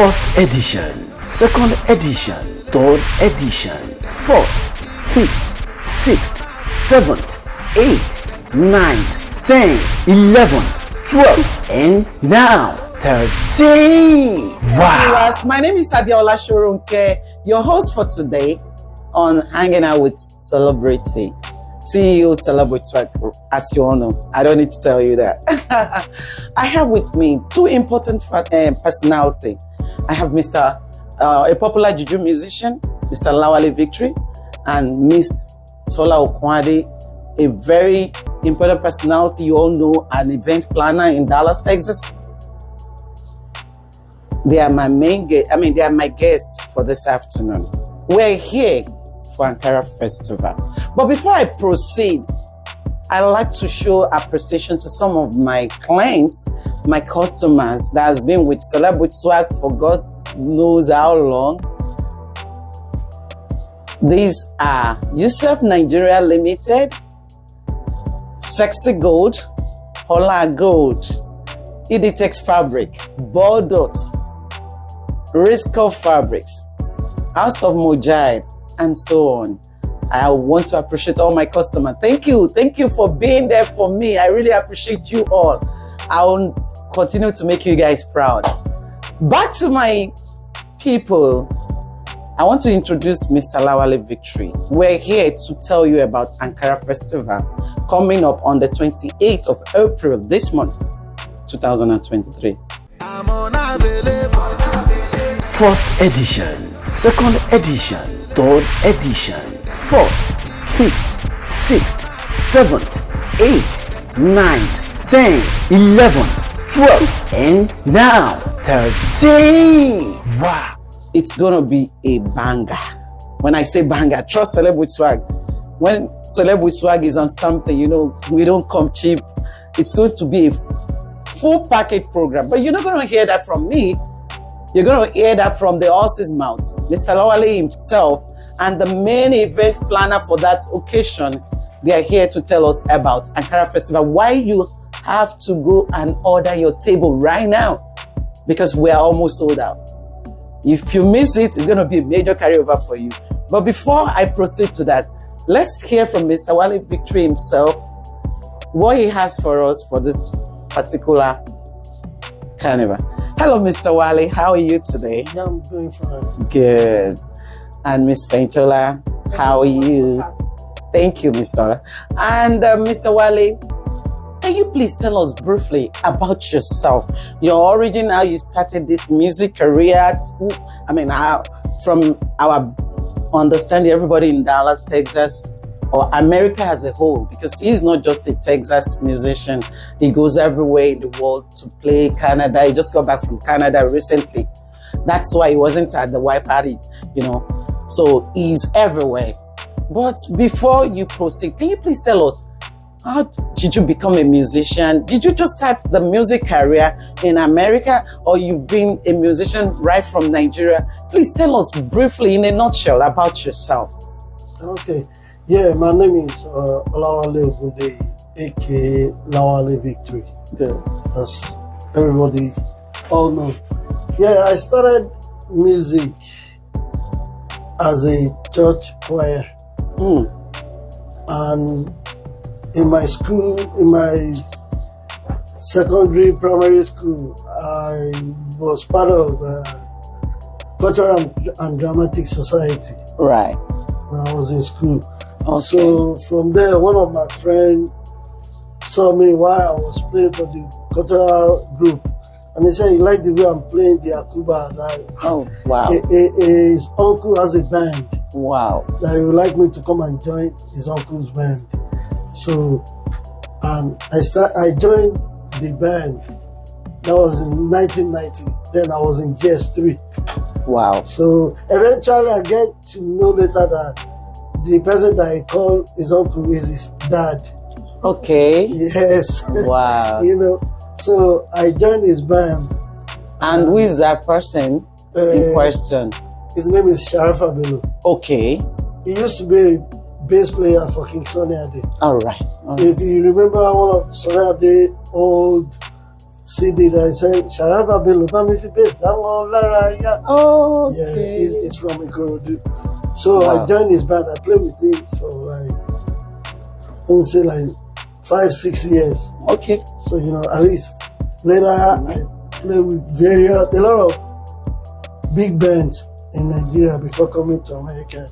First edition, second edition, third edition, fourth, fifth, sixth, seventh, eighth, ninth, 10th, 11th, 12th, and now 13. Wow. My name is Adiola Shorunke, your host for today on Hanging Out with Celebrity. CEO Celebrity at your honor. I don't need to tell you that. I have with me two important personalities. I have a popular juju musician, Mr. Lawale Victory, and Miss Tola Okwade, a very important personality you all know, an event planner in Dallas, Texas. They are my they are my guests for this afternoon. We're here for Ankara Festival. But before I proceed, I like to show appreciation to some of my clients, my customers that has been with Celebrity Swag for God knows how long. These are Yusuf Nigeria Limited, Sexy Gold, Hola Gold, Editex Fabric, Baldot, Risco Fabrics, House of Mojide, and so on. I want to appreciate all my customers. Thank you for being there for me. I really appreciate you all. I will continue to make you guys proud. Back to my people, I want to introduce Mr. Lawale Victory. We're here to tell you about Ankara Festival coming up on the 28th of April this month, 2023. First edition, second edition, third edition, fourth, fifth, sixth, seventh, eighth, ninth, 10th, 11th, 12th, and now 13. Wow. It's gonna be a banger. When I say banger, trust Celebrity Swag. When Celebrity Swag is on something, we don't come cheap. It's going to be a full package program. But you're not gonna hear that from me. You're going to hear that from the horse's mouth. Mr. Lawale himself and the main event planner for that occasion, they are here to tell us about Ankara Festival, why you have to go and order your table right now, because we are almost sold out. If you miss it, it's going to be a major carryover for you. But before I proceed to that, let's hear from Mr. Wale Victory himself, what he has for us for this particular carnival. Hello, Mr. Wale. How are you today? Yeah, I'm doing fine. Good. And Miss Paintola, how are you? Thank you, Mr. And Mr. Wale, can you please tell us briefly about yourself, your origin, how you started this music career? From our understanding, everybody in Dallas, Texas, or America as a whole, because he's not just a Texas musician. He goes everywhere in the world to play. Canada. He just got back from Canada recently. That's why he wasn't at the white party, So he's everywhere. But before you proceed, can you please tell us, how did you become a musician? Did you just start the music career in America, or you've been a musician right from Nigeria? Please tell us briefly, in a nutshell, about yourself. Okay. Yeah, my name is Olawale Ogunde, aka Lawale Victory. Good. As everybody all know. Yeah, I started music as a church choir. And in my school, in my primary school, I was part of Cultural and Dramatic Society. Right. When I was in school. Okay. So from there, one of my friends saw me while I was playing for the cultural group, and he said he liked the way I'm playing the akuba. Oh, wow. His uncle has a band. Wow. That he would like me to come and join his uncle's band. So, I joined the band. That was in 1990. Then I was in GS3. Wow. So eventually I get to know later that the person that he called his uncle is his dad. Okay. Yes. Wow. So I joined his band. And who is that person in question? His name is Sharafa Bello. Okay. He used to be a bass player for King Sunny Ade. All right. If you remember one of Sunny Ade's old CD that I said, Sharafa Bello, Bami fi bass, that one, Lara, yeah. Oh, Yeah, okay. it's from Ikorodu. So Wow. I joined his band. I played with him for like, I would say like 5-6 years. Okay. So, you know, at least later I played with a lot of big bands in Nigeria before coming to America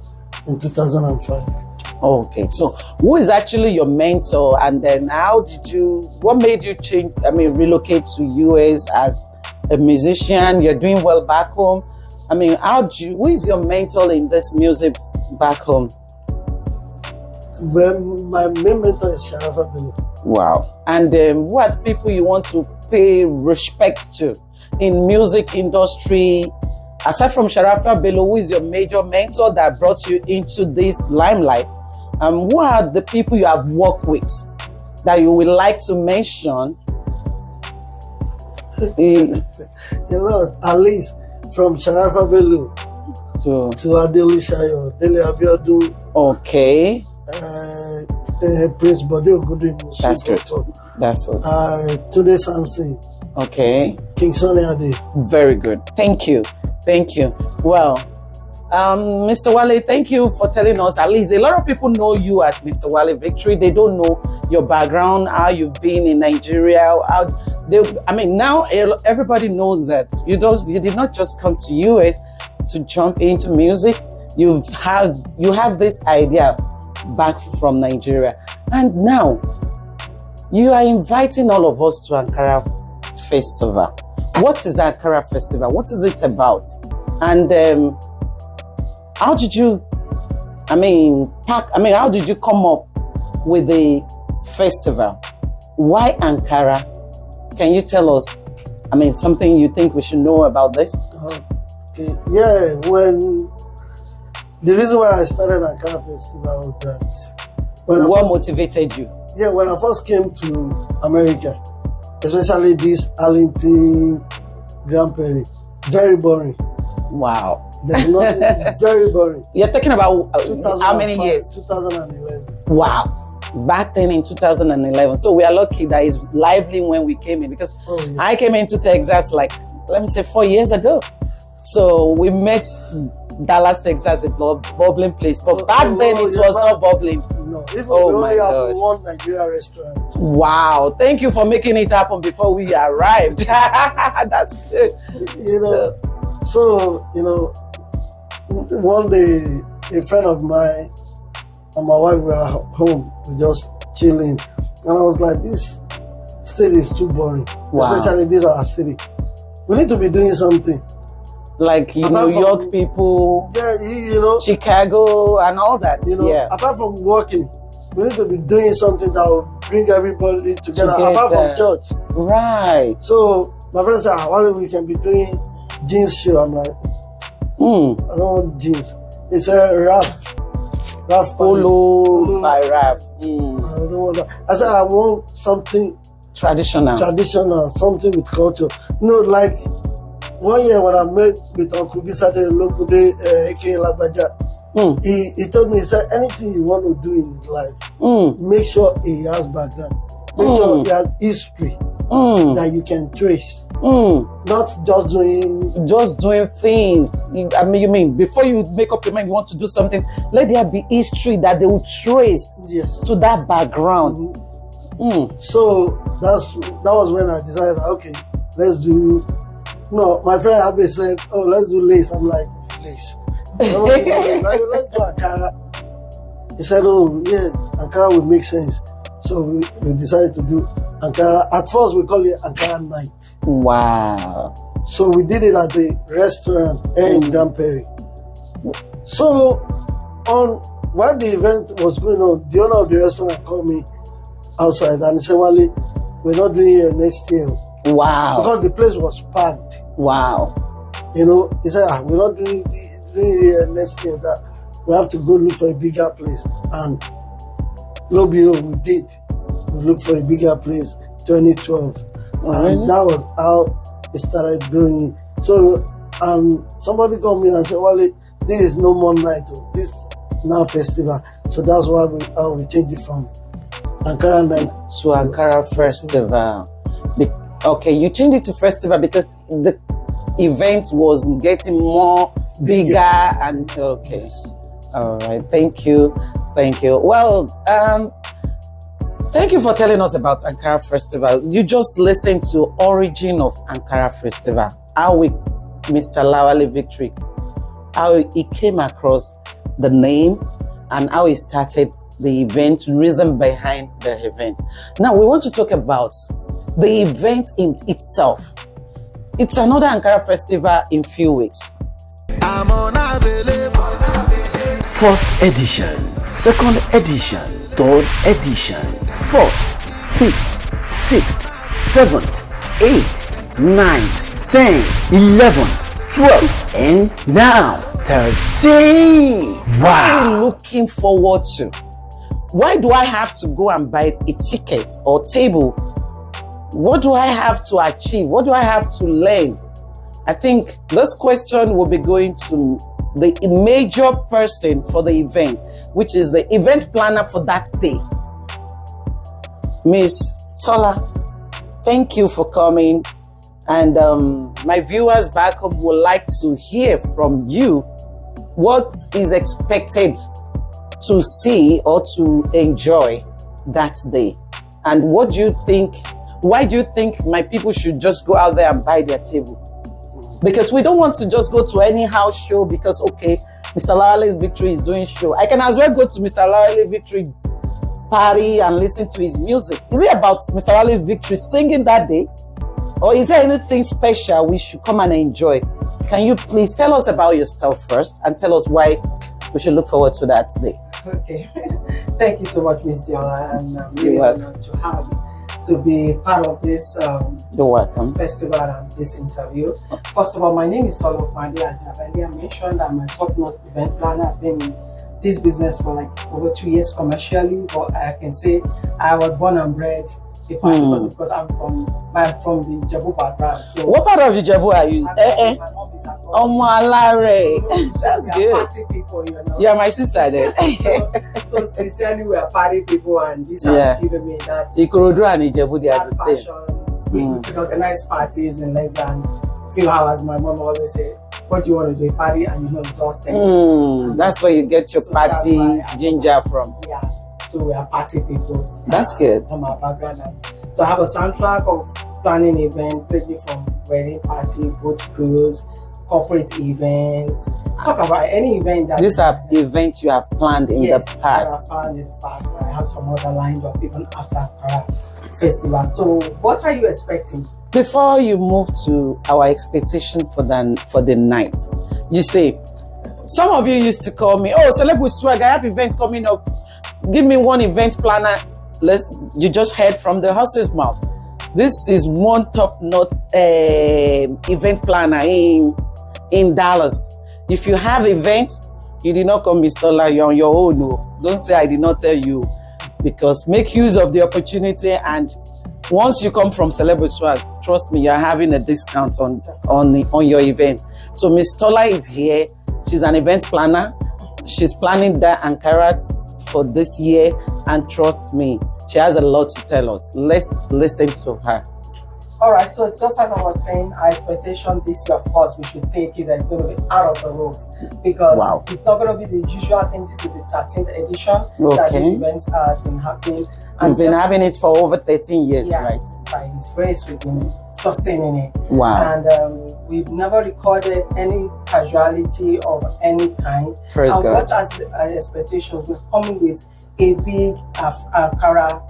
in 2005. Okay. So who is actually your mentor, and then what made you relocate to US as a musician? You're doing well back home. Who is your mentor in this music back home? Well, my main mentor is Sharafa Bello. Wow. And who are the people you want to pay respect to in music industry? Aside from Sharafa Bello, who is your major mentor that brought you into this limelight? Who are the people you have worked with that you would like to mention? A lot, at least from Sharafa Bello to Adelu Shayo, Dele Abiodun. Okay. Prince Bode Ogunde. That's good. That's good. Tunde Samson. Okay. King Sunny Ade. Very good. Thank you. Thank you. Well, Mr. Wale, thank you for telling us. At least a lot of people know you as Mr. Wale Victory. They don't know your background, how you've been in Nigeria. Now everybody knows that you did not just come to US to jump into music. You have this idea back from Nigeria, and now you are inviting all of us to Ankara Festival. What is Ankara Festival? What is it about? And how did you come up with the festival? Why Ankara? Can you tell us, something you think we should know about this? Okay. Yeah, the reason why I started Ankara Festival was that what motivated you? Yeah, when I first came to America, especially this Arlington, Grand Prairie, very boring. Wow. There's nothing, very boring. You're talking about how many years? 2011. Wow. Back then in 2011. So we are lucky that it's lively when we came in, because yes. I came into Texas 4 years ago. So we met Dallas, Texas, a bubbling place. But back then it was not bubbling. No, even we only have one Nigeria restaurant. Wow. Thank you for making it happen before we arrived. That's good. So, one day a friend of mine and my wife were home, we just chilling. And I was like, this state is too boring. Wow. Especially this our city. We need to be doing something. Like New York people, yeah, Chicago and all that. Apart from working, we need to be doing something that will bring everybody together. Apart from church. Right. So my friend said, why we can be doing jeans show? I'm like, I don't want jeans. It's a rap polo by rap. I don't want that. I said I want something traditional, something with culture. Like 1 year when I met with Uncle Bisade Lokude, aka Lagbaja, he told me, he said, anything you want to do in life, make sure it has background. Make sure it has history that you can trace. Not just doing things. You mean before you make up your mind you want to do something, let there be history that they will trace to that background. So that was when I decided, okay, let's do. No, my friend Abe said, oh, let's do lace. I'm like, lace. Let's do Ankara. He said, oh, yeah, Ankara would make sense. So we decided to do Ankara. At first, we call it Ankara Night. Wow. So we did it at the restaurant in Grand Prairie. So while the event was going on, the owner of the restaurant called me outside and he said, Wale, we're not doing it next year. Wow. Because the place was packed. Wow. He said, we're not doing it next year. That we have to go look for a bigger place. And we did. We looked for a bigger place, 2012. And that was how it started growing. So, and somebody called me and said, Wale, this is no more night. This is now festival. So that's why we changed it from Ankara Night to Ankara Festival. Okay, you changed it to festival because the event was getting more bigger and okay. All right, thank you. Well, thank you for telling us about Ankara Festival. You just listened to origin of Ankara Festival, how Mr. Lawale Victory, how he came across the name and how he started the event, reason behind the event. Now we want to talk about the event in itself. It's another Ankara Festival in few weeks. I'm unavailable. First edition, second edition, third edition, fourth, fifth, sixth, seventh, eighth, ninth, 10th, 11th, 12th, and now 13th. Wow. What are you looking forward to? Why do I have to go and buy a ticket or table? What do I have to achieve? What do I have to learn? I think this question will be going to the major person for the event, which is the event planner for that day. Miss Tola, thank you for coming. And my viewers back home would like to hear from you what is expected to see or to enjoy that day. And what do you think, why do you think my people should just go out there and buy their table? Because we don't want to just go to any house show because, okay, Mr. Lawale Victory is doing show. I can as well go to Mr. Lawale Victory party and listen to his music. Is it about Mr. Lawale Victory singing that day? Or is there anything special we should come and enjoy? Can you please tell us about yourself first and tell us why we should look forward to that day? Okay. Thank you so much, Ms. Diola, and I'm really honored to have you to be part of this You're welcome. festival and this interview. First of all, my name is Tolo Fadi, as I've earlier mentioned. I'm a top-notch event planner. I've been in this business for like over 2 years commercially, but I can say I was born and bred because I'm from the Ijebu background. So what part of Ijebu are you? my mom is at That's we good. are party people, you know. You're my sister then. so sincerely, we are party people, and this has given me that. Ikorodu and Ijebu, they are that the same. passion. We could organize parties in less than a few hours. My mom always say, "What do you want to do? A party?" And you know it's all set. That's where you get your party ginger from. Yeah. So we are party people. That's good. From our background. So I have a soundtrack of planning events, ranging from wedding party, boat cruise, corporate events. Talk about any event that These are events you have planned in the past. I have planned in the past. I have some other lined up even after Ankara Festival. So what are you expecting? Before you move to our expectation for the night, you say, some of you used to call me, "Oh, Celeb with Swag, I have events coming up. Give me one event planner." You just heard from the horse's mouth. This is one top-notch event planner in Dallas. If you have event, you did not come, Mr. La, you're on your own. No. Don't say I did not tell you, because make use of the opportunity. And once you come from Celeb Swag, trust me, you're having a discount on your event. So Miss Tola is here. She's an event planner. She's planning the Ankara for this year, and trust me, she has a lot to tell us. Let's listen to her. All right, so just as I was saying, our expectation this year, of course, we should take it that it's going to be out of the roof, because it's not going to be the usual thing. This is the 13th edition that this event has been happening. We've been having it for over 13 years, right? By His grace, we've been sustaining it. Wow. And we've never recorded any casualty of any kind. Praise God. What as expectations, we're coming with a big Ankara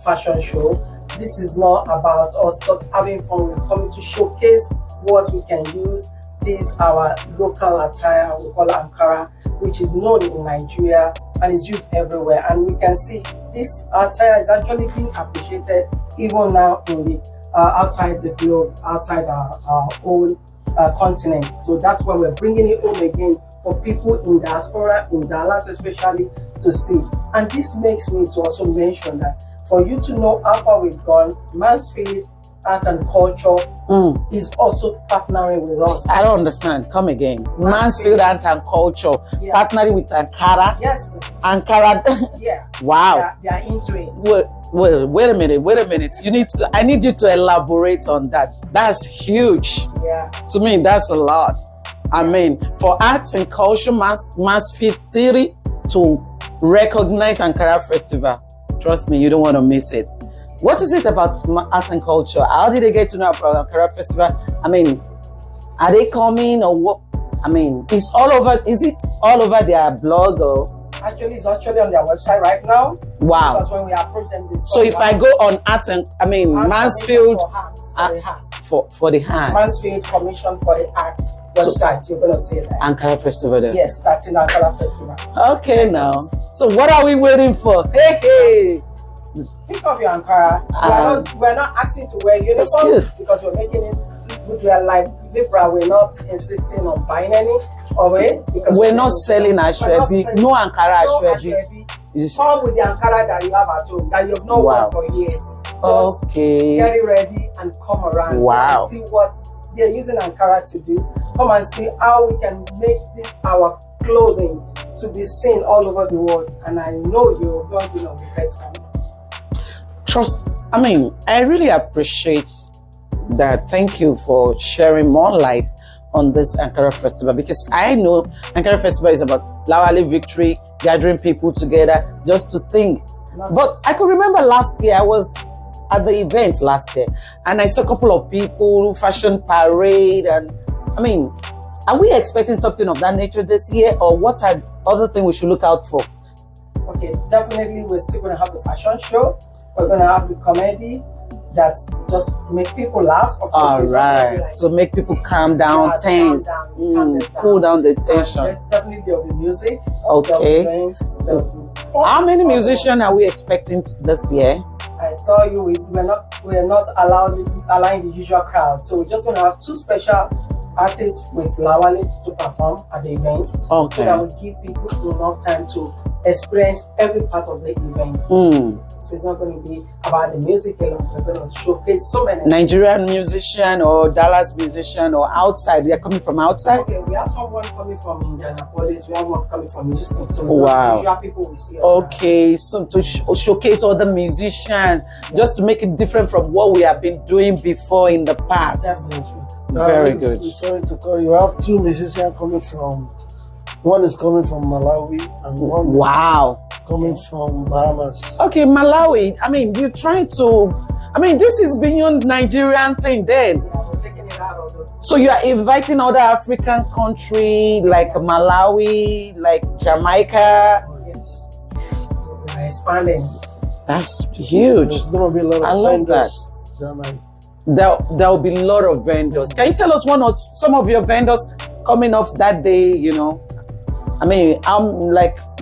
fashion show. This is not about us just having fun. We're coming to showcase what we can use. This our local attire, we call Ankara, which is known in Nigeria and is used everywhere. And we can see this attire is actually being appreciated even now in the outside the globe, outside our own continent. So that's why we're bringing it home again for people in diaspora, in Dallas especially, to see. And this makes me to also mention that for you to know how far we've gone, Mansfield Art and Culture is also partnering with us. I don't understand. Come again. Mansfield Art and Culture partnering with Ankara. Yes, please. Ankara. Yeah. Wow. They are into it. Well, wait a minute. I need you to elaborate on that. That's huge. Yeah. To me, that's a lot. I mean, for arts and culture, Mansfield City to recognize Ankara Festival. Trust me, you don't want to miss it. What is it about arts and culture? How did they get to know about Ankara Festival? I mean, are they coming or what? I mean, is it all over their blog or? Actually, it's actually on their website right now. Wow. Because when we approach them, so if I go on arts and, Mansfield for the arts. Mansfield Commission for the Arts website, you're going to see that. Ankara Festival there. Yes, that's in Ankara Festival. Okay, now. So what are we waiting for? Hey. Pick up your Ankara. We're not asking to wear uniform because we're making it. We are like liberal. We're not insisting on buying any of it because we're not selling ashwebi. No Ankara ashwebi. Come with the Ankara that you have at home that you've not worn for years. Just get it ready and come around. Wow. And see what they're using Ankara to do. Come and see how we can make this our clothing to be seen all over the world. And I know you're going to regret coming. I really appreciate that. Thank you for sharing more light on this Ankara Festival, because I know Ankara Festival is about Lawali victory, gathering people together just to sing. But I could remember last year, I was at the event last year and I saw a couple of people, fashion parade, and are we expecting something of that nature this year, or what are other things we should look out for? Okay, definitely we're still going to have the fashion show. We're going to have the comedy that just make people laugh. All right. So make people calm down, tense, cool down the tension. Definitely there'll be music. Okay. There'll be drinks, how many musicians are we expecting this year? I tell you, we're not allowing the usual crowd. So we're just going to have 2 special artists with Lawali to perform at the event. Okay. So that will give people enough time to experience every part of the event. So it's not going to be about the music alone. We're going to showcase so many Nigerian musician or Dallas musician or outside. They are coming from outside. Okay, we have someone coming from Indianapolis. We have one coming from Houston. So usual people we see. Okay, so to showcase other musicians, just to make it different from what we have been doing before in the past. Definitely. Very good. Sorry to call you. Have 2 musicians coming from. One is coming from Malawi and one coming from Bahamas. Okay, Malawi. You're trying to. This is beyond Nigerian thing then. Yeah, we're taking it out of the. So you are inviting other African countries like Malawi, like Jamaica. Oh yes. We're expanding. That's huge. There's going to be a lot of vendors that night. There will be a lot of vendors. Can you tell us some of your vendors coming off that day?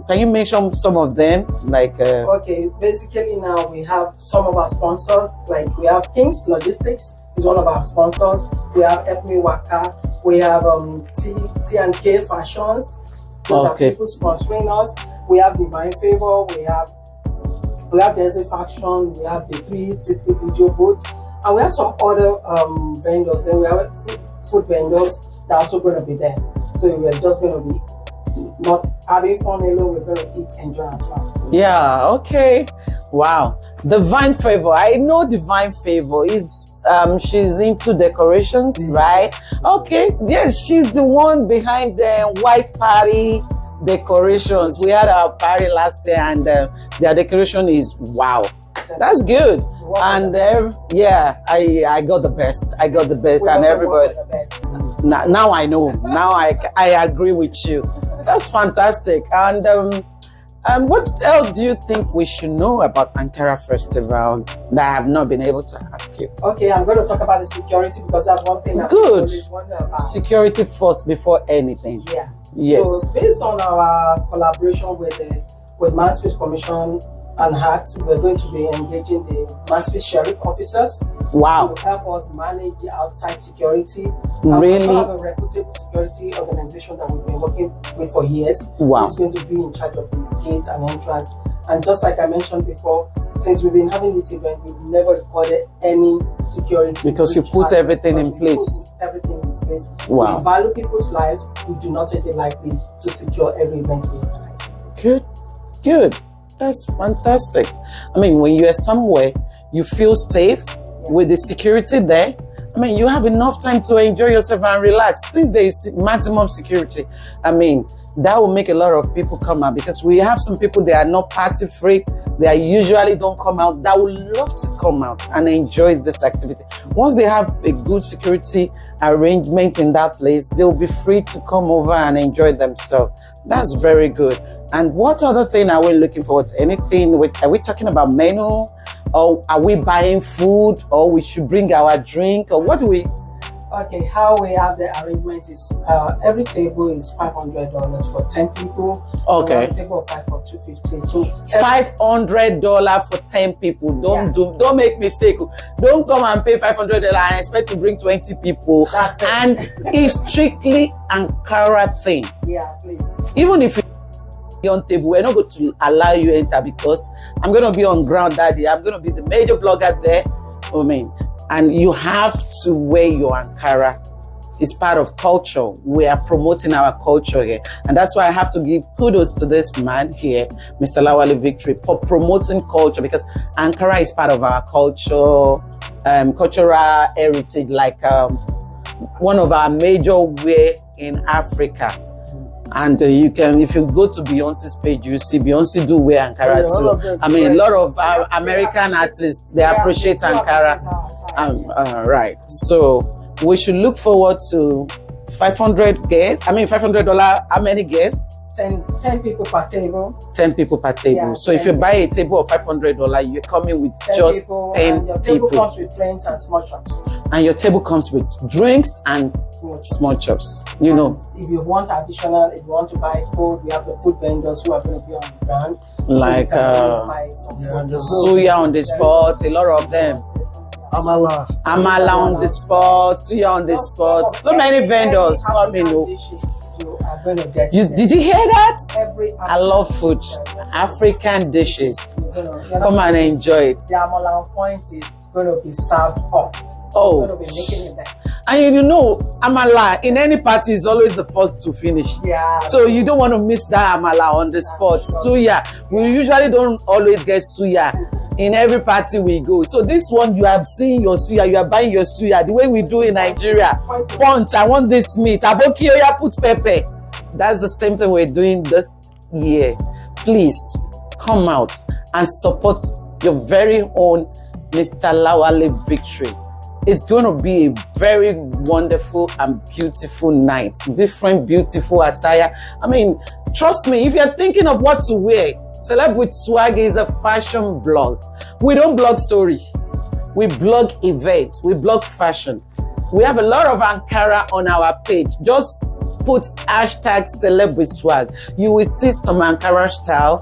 Can you mention some of them? Okay, basically now we have some of our sponsors. Like we have King's Logistics is one of our sponsors. We have Epmi Waka. We have T&K Fashions. Those are people sponsoring us. We have Divine Favor. We have Desert Faction. We have the 360 Video Booth. And we have some other vendors. Then we have food vendors that are also going to be there. So we're just going to be not having fun alone. We're going to eat, enjoy as well. Yeah. Okay. Wow. Divine Favor. I know Divine Favor is she's into decorations, right? Okay. Yes, she's the one behind the white party decorations. We had our party last year, and their decoration is wow. That's good. And I got the best. I got the best, and everybody. Now I know. Now I agree with you. That's fantastic. And what else do you think we should know about Ankara Festival that I have not been able to ask you? Okay, I'm going to talk about the security because that's one thing that good. People always wonder about. Security first before anything. Yeah. Yes. So based on our collaboration with Mansfield Commission and HAT, we're going to be engaging the Mansfield Sheriff officers to help us manage the outside security. Really? We also have a reputable security organization that we've been working with for years. Wow. It's going to be in charge of the gate and entrance. And just like I mentioned before, since we've been having this event, we've never recorded any security. Because you put everything in place. Everything in place. Wow. We value people's lives. We do not take it lightly to secure every event we organize. Good. good. That's fantastic. I mean, when you're somewhere, you feel safe with the security there. I mean, you have enough time to enjoy yourself and relax. Since there is maximum security, I mean, that will make a lot of people come out, because we have some people, they are not party freak. They usually don't come out. That would love to come out and enjoy this activity. Once they have a good security arrangement in that place, they'll be free to come over and enjoy themselves. That's very good. And what other thing are we looking forward to? Anything? Are we talking about menu? Or are we buying food? Or we should bring our drink? Or what do we? Okay, how we have the arrangement is every table is $500 for 10 people. Okay. One table of 5 for $250. So $500 for 10 people. Don't make mistake. Don't come and pay $500 and expect to bring 20 people. That's it. And it's strictly Ankara thing. Yeah, please. Even if you're on table, we're not going to allow you enter, because I'm going to be on ground that day. I'm going to be the major blogger there. I mean, and you have to wear your Ankara. It's part of culture. We are promoting our culture here. And that's why I have to give kudos to this man here, Mr. Lawale Victory, for promoting culture, because Ankara is part of our culture, cultural heritage, like one of our major wear in Africa. And you can, if you go to Beyonce's page, you see Beyonce do wear Ankara too. I mean, a lot of American artists, they appreciate Ankara. Right. So we should look forward to 500 guests. I mean, $500. How many guests? 10 people per table. 10 people per table. Yeah, so if you buy a table of $500, you're coming with 10 just people, 10 and your table comes with drinks and small chops. And your table comes with drinks and small chops. You know. If you want additional, if you want to buy food, we have the food vendors who are going to be on the ground. Like suya on the spot, a lot of them. Amala on the spot, suya on the spot. So many vendors coming. Did you hear that? I love food. African dishes. Come and enjoy it. The Amala on point is going to be served hot. Oh. It's going to be making it there. And you know, amala in any party is always the first to finish. Yeah. So you don't want to miss that amala on the spot. Suya. We usually don't always get suya in every party we go. So this one, you are seeing your suya, you are buying your suya the way we do in Nigeria. Punch, I want this meat. Aboki oya put pepper. That's the same thing we're doing this year. Please come out and support your very own Mr. Lawale Victory. It's going to be a very wonderful and beautiful night. Different, beautiful attire. I mean, trust me, if you're thinking of what to wear, Celeb with Swag is a fashion blog. We don't blog story. We blog events. We blog fashion. We have a lot of Ankara on our page. Just put hashtag Celeb with Swag. You will see some Ankara style.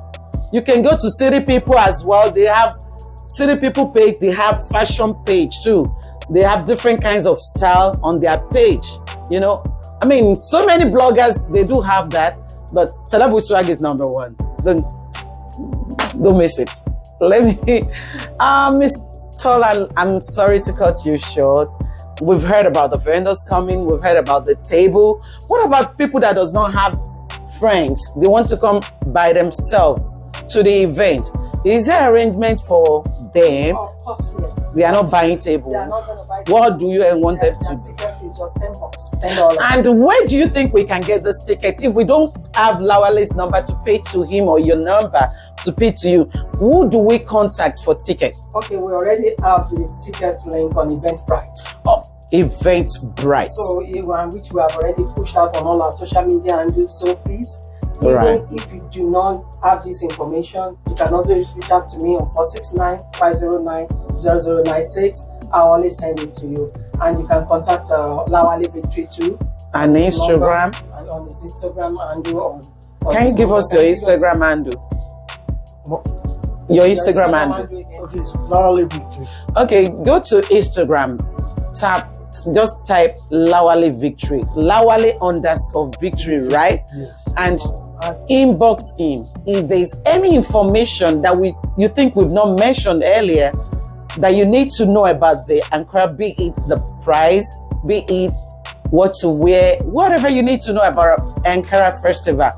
You can go to City People as well. They have City People page. They have fashion page too. They have different kinds of style on their page. You know, I mean, so many bloggers, they do have that, but Celeb with Swag is number one. Don't miss it. Let me, Miss Tola, I'm sorry to cut you short. We've heard about the vendors coming. We've heard about the table. What about people that does not have friends? They want to come by themselves to the event. Is there arrangement for them? Of course, yes. They are not buying table. They are not going to buy. What do you want them to do? Ticket is just $10. And where do you think we can get this ticket? If we don't have Lawale's number to pay to him or your number to pay to you, who do we contact for tickets? Okay, we already have the ticket link on Eventbrite. Oh, Eventbrite. So, which we have already pushed out on all our social media and so please, even if you do not have this information, you can also reach out to me on 469-509-0096. I'll always send it to you. And you can contact Lawale Victory too. And Instagram. And on his Instagram handle. Can you give us your Instagram handle? Your Instagram handle. Okay, it's Lawale Victory. Okay, go to Instagram. Just type Lawale Victory. Lawale _Victory, right? Yes. And inbox him. If there's any information that you think we've not mentioned earlier that you need to know about the Ankara, be it the price, be it what to wear, whatever you need to know about Ankara Festival,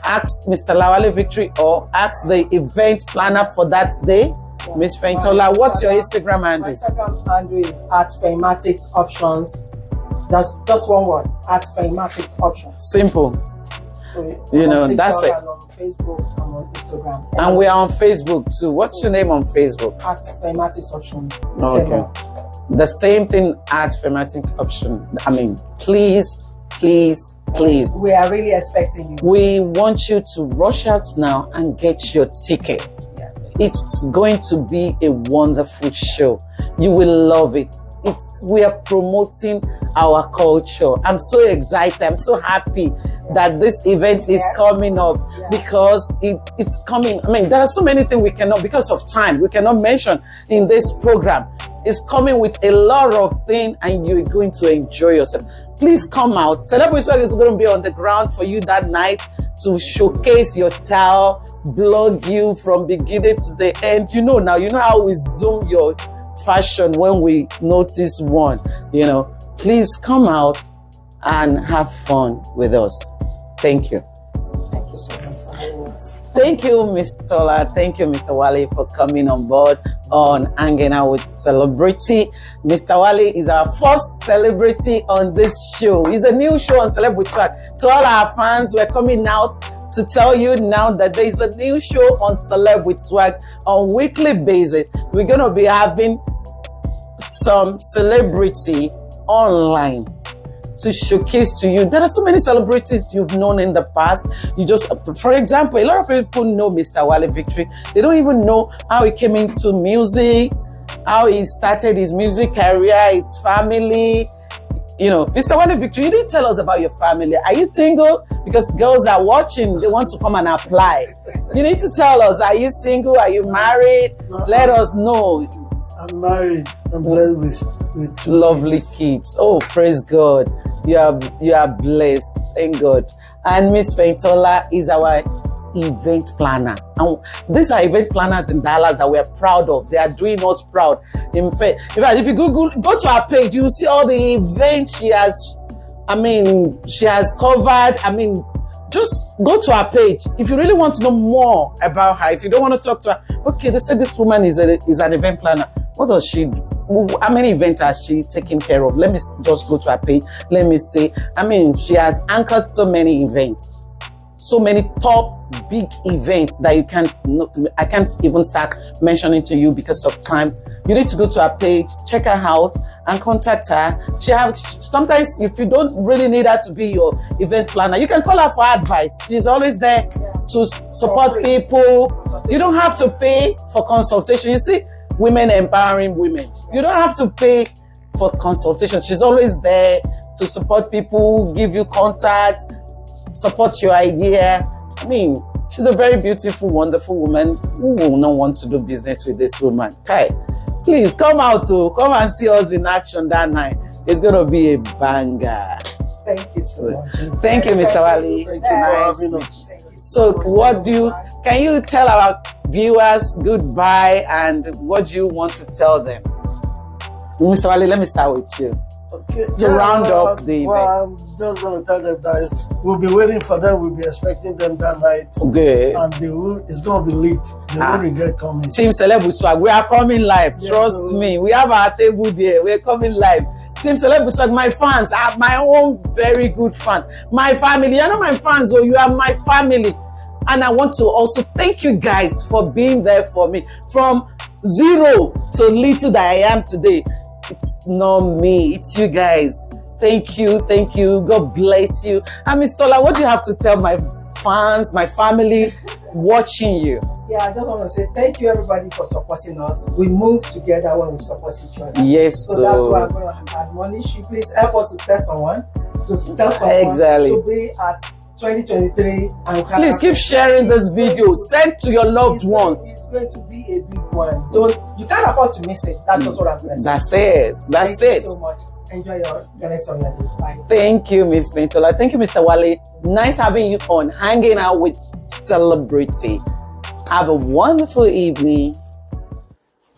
ask Mr. Lawale Victory or ask the event planner for that day. Yeah. Miss Feintola, what's your Instagram handle? My Instagram handle is @Feinmatics Options. That's just one word, @Feinmatics Options. Simple. So, that's it. On Facebook, I'm on Instagram. And we are on Facebook too. What's your name on Facebook? @Feinmatics Options. Okay. The same thing @Feinmatics Option. I mean, please. We are really expecting you. We want you to rush out now and get your tickets. Yeah. It's going to be a wonderful show. You will love it. We are promoting our culture. I'm so excited. I'm so happy that this event is coming up because it's coming. I mean, there are so many things we cannot, because of time, we cannot mention in this program. It's coming with a lot of things and you're going to enjoy yourself. Please come out. Celebrity Swag is going to be on the ground for you that night to showcase your style, blog you from beginning to the end. You know how we zoom your fashion when we notice one. Please come out and have fun with us. Thank you. Thank you so much for having us. Thank you, Ms. Tola. Thank you, Mr. Wale, for coming on board on Hanging Out with Celebrity. Mr. Wale is our first celebrity on this show. It's a new show on Celebrity Swag. To all our fans, we're coming out to tell you now that there is a new show on Celeb with Swag on weekly basis. We're going to be having some celebrity online to showcase to you. There are so many celebrities you've known in the past. For example, a lot of people know Mr. Wale Victory. They don't even know how he came into music, how he started his music career, his family. Mr. Wale Victory, you didn't tell us about your family. Are you single? Because girls are watching, they want to come and apply. You need to tell us, are you single? Are you married? Let us know. I'm married. I'm blessed with two lovely kids. Oh, praise God. You are blessed. Thank God. And Miss Feintola is our event planner. And these are event planners in Dallas that we are proud of. They are doing us proud. In fact, if you go to our page, you see all the events she has covered. Just go to our page. If you really want to know more about her, if you don't want to talk to her, okay, they said this woman is an event planner. What does she do? How many events has she taken care of? Let me just go to her page. Let me see. She has anchored so many events, so many top big events that I can't even start mentioning to you because of time. You need to go to her page, check her out, and contact her. Sometimes if you don't really need her to be your event planner, you can call her for advice. She's always there to support people. You don't have to pay for consultation. You see, women empowering women. You don't have to pay for consultation. She's always there to support people, give you contact, support your idea. She's a very beautiful, wonderful woman. Who will not want to do business with this woman? Okay. Please come and see us in action that night. It's going to be a banger. Thank you so much. Thank you, Mr. Wale. Thank you for having us. So can you tell our viewers goodbye and what do you want to tell them? Mr. Wale, let me start with you. Okay. To round up the event. I'm just going to tell them that we'll be waiting for them. We'll be expecting them that night. Okay. And it's going to be lit. They won't regret coming. Team Celeb with Swag, we are coming live. Yeah, Trust me. We have our table there. We're coming live. Team Celeb with Swag, my fans, I have my own very good fans. My family, you're not my fans, you are my family. And I want to also thank you guys for being there for me. From zero to little that I am today. It's not me, it's you guys. Thank you. God bless you. And Ms. Tola, what do you have to tell my fans, my family watching you? Yeah, I just want to say thank you everybody for supporting us. We move together when we support each other. Yes. So that's why I'm going to admonish you. Please help us to tell someone exactly. to be at 2023 Ankara. Please keep sharing this video. Send to your loved ones. It's going to be a big one. You can't afford to miss it. That's just what I'm going to say. That's it. Thank you so much. Enjoy the rest of your day. Bye. Thank you, Ms. Feintola. Thank you, Mr. Wale. Nice having you on Hanging Out with Celebrity. Have a wonderful evening.